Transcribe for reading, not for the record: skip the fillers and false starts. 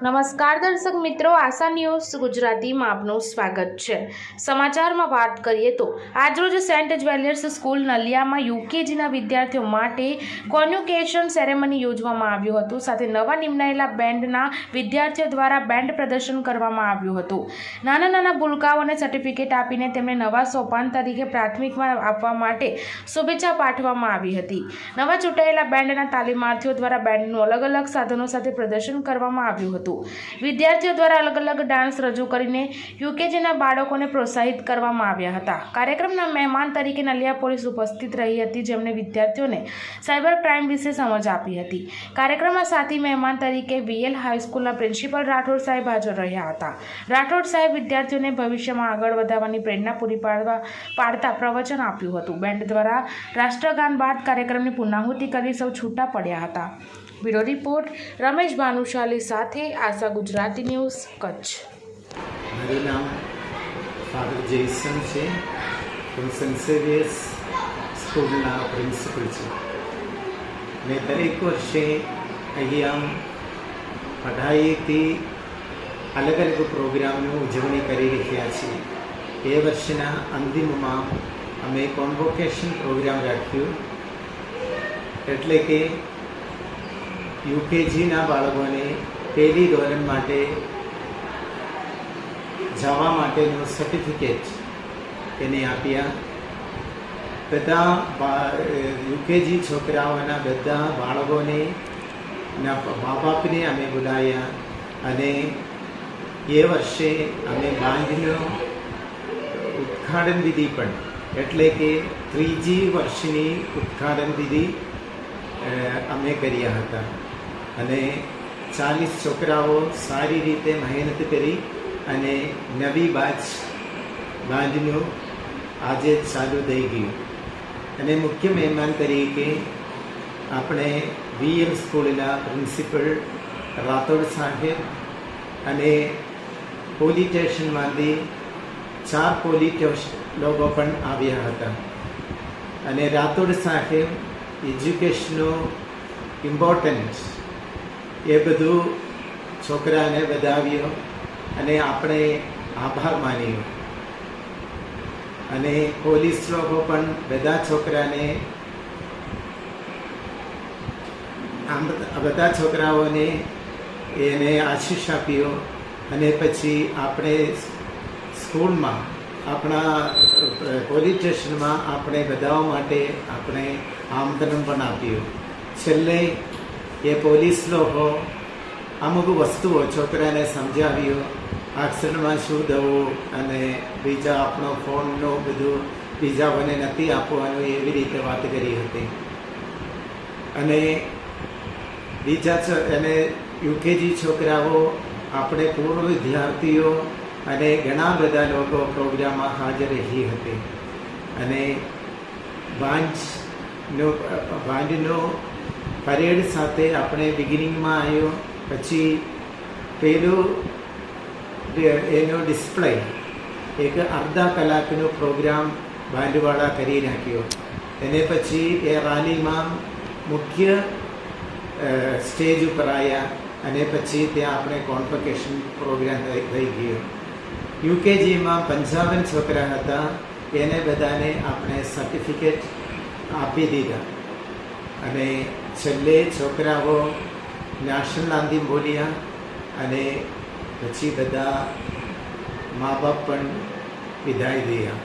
નમસ્કાર દર્શક મિત્રો, આશા ન્યૂઝ ગુજરાતીમાં આપનું સ્વાગત છે। સમાચારમાં વાત કરીએ તો આજરોજ સેન્ટ જ્વેલર્સ સ્કૂલ નલિયામાં યુકેજીના વિદ્યાર્થીઓ માટે કોન્વોકેશન સેરેમની યોજવામાં આવ્યું હતું। સાથે નવા નિમણાયેલા બેન્ડના વિદ્યાર્થીઓ દ્વારા બેન્ડ પ્રદર્શન કરવામાં આવ્યું હતું। નાના નાના ભૂલકાઓને સર્ટિફિકેટ આપીને તેમને નવા સોપાન તરીકે પ્રાથમિકમાં આપવા માટે શુભેચ્છા પાઠવવામાં આવી હતી। નવા ચૂંટાયેલા બેન્ડના તાલીમાર્થીઓ દ્વારા બેન્ડનું અલગ અલગ સાધનો સાથે પ્રદર્શન કરવામાં આવ્યું હતું। વિદ્યાર્થીઓ દ્વારા અલગ અલગ ડાન્સ રજૂ કરીને યુકેજીના બાળકોને પ્રોત્સાહિત કરવામાં આવ્યા હતા। કાર્યક્રમના મહેમાન તરીકે નલિયા પોલીસ ઉપસ્થિત રહી હતી, જેમણે વિદ્યાર્થીઓને સાયબર ક્રાઇમ વિશે સમજ આપી હતી। કાર્યક્રમમાં સાથી મહેમાન તરીકે વીએલ હાઈસ્કૂલના પ્રિન્સિપલ રાઠોડ સાહેબ હાજર રહ્યા હતા। રાઠોડ સાહેબ વિદ્યાર્થીઓને ભવિષ્યમાં આગળ વધવાની પ્રેરણા પૂરી પાડતા પ્રવચન આપ્યું હતું। બેન્ડ દ્વારા રાષ્ટ્રગાન બાદ કાર્યક્રમની પૂર્ણાહુતિ કરી સૌ છૂટા પડ્યા હતા। બ્યુરો રિપોર્ટ રમેશ ભાનુશાલી સાથે આશા ગુજરાતી ન્યૂઝ કચ્છ। મારું નામ ફાધર જેસન છે, હું સેન્ટ ઝેવિયર્સ સ્કૂલના પ્રિન્સિપલ છું ને દરેક વર્ષે અહીંયા પઢાઈથી અલગ અલગ પ્રોગ્રામની ઉજવણી કરી રહ્યા છીએ। એ વર્ષના અંતિમમાં અમે કોન્વોકેશન પ્રોગ્રામ રાખ્યું, એટલે કે યુકેજીના બાળકોને પહેલી ધોરણ માટે જવા માટેનું સર્ટિફિકેટ એને આપ્યા। બધા યુકેજી છોકરાઓના બધા બાળકોને મા બાપને અમે બોલાવ્યા અને એ વર્ષે અમે બાંધનું ઉદ્ઘાટન વિધિ પણ, એટલે કે ત્રીજી વર્ષની ઉદ્ઘાટન વિધિ અમે કર્યા હતા અને 40 છોકરાઓ સારી રીતે મહેનત કરી અને નવી બાંધનું આજે ચાલુ થઈ ગયું। અને મુખ્ય મહેમાન તરીકે આપણે વીએમ સ્કૂલના પ્રિન્સિપલ રાઠોડ સાહેબ અને પોલીસ સ્ટેશનમાંથી 4 પોલીસ લોકો પણ આવ્યા હતા અને રાઠોડ સાહેબ એજ્યુકેશનનું ઇમ્પોર્ટન્સ એ બધું છોકરાને બતાવ્યો અને આપણે આભાર માન્યો અને પોલીસ લોકો પણ બધા છોકરાને બધા છોકરાઓને એને આશીષ આપ્યો અને પછી આપણે સ્કૂલમાં આપણા પોલીસ સ્ટેશનમાં આપણે બધાઓ માટે આપણે આમંત્રણ પણ આપ્યું। છેલ્લે એ પોલીસ લોકો અમુક વસ્તુઓ છોકરાને સમજાવ્યું, અક્ષરમાં શું દવું અને બીજા આપણો ફોનનો બધું બીજાઓને નથી આપવાનું, એવી રીતે વાત કરી હતી। અને બીજા અને યુકેજી છોકરાઓ, આપણે પૂર્વ વિદ્યાર્થીઓ અને ઘણા બધા લોકો પ્રોગ્રામમાં હાજર રહી હતી અને બાંધનો પરેડ સાથે આપણે બિગિનિંગમાં આવ્યો। પછી પેલું એનો ડિસ્પ્લે એક અડધા કલાકનો પ્રોગ્રામ બાંધવાળા કરી નાખ્યો અને પછી એ રેલીમાં મુખ્ય સ્ટેજ ઉપર આવ્યા અને પછી ત્યાં આપણે કોન્વોકેશન પ્રોગ્રામ થઈ ગયો। યુકેજીમાં 55 છોકરા હતા, એને બધાને આપણે સર્ટિફિકેટ આપી દીધા અને છેલ્લે છોકરાઓ નેશનલ આંધીમ બોલ્યા અને પછી બધા મા બાપ પણ વિદાય દીધા।